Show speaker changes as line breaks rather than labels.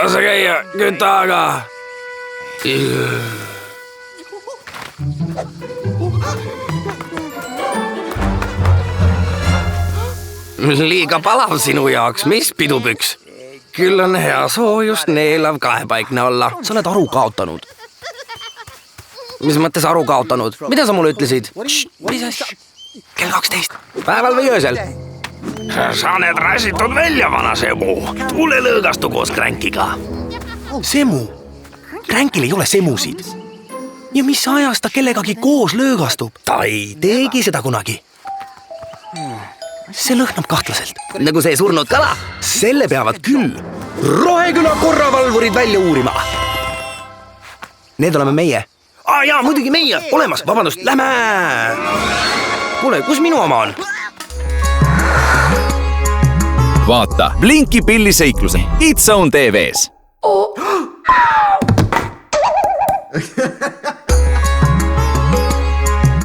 lase käia, küta aga. Liiga palav sinu jaoks, mis pidupüks? Küll on hea soojust neelav kahepaikne olla.
Sa oled aru kaotanud.
Mis mõttes aru kaotanud? Mida sa mulle ütlesid?
Mis asja? Kell 12.
Päeval või öösel?
Sa need räsitud välja, vana semu. Tule lõõgastu koos Kränkiga.
Semu. Kränkil ei ole semusid. Ja mis ajast ta kellegagi koos lõõgastub? Ta ei teegi seda kunagi. See lõhnab kahtlaselt.
Nagu see surnud kala?
Selle peavad küll Roheküla korravalvurid välja uurima. Need oleme meie. Jaa, muidugi meie. Olemas, vabandust, lähme!
Kuule, kus minu oma on?
Vaata Blinky Pilli seikluse It's Zone TV-s.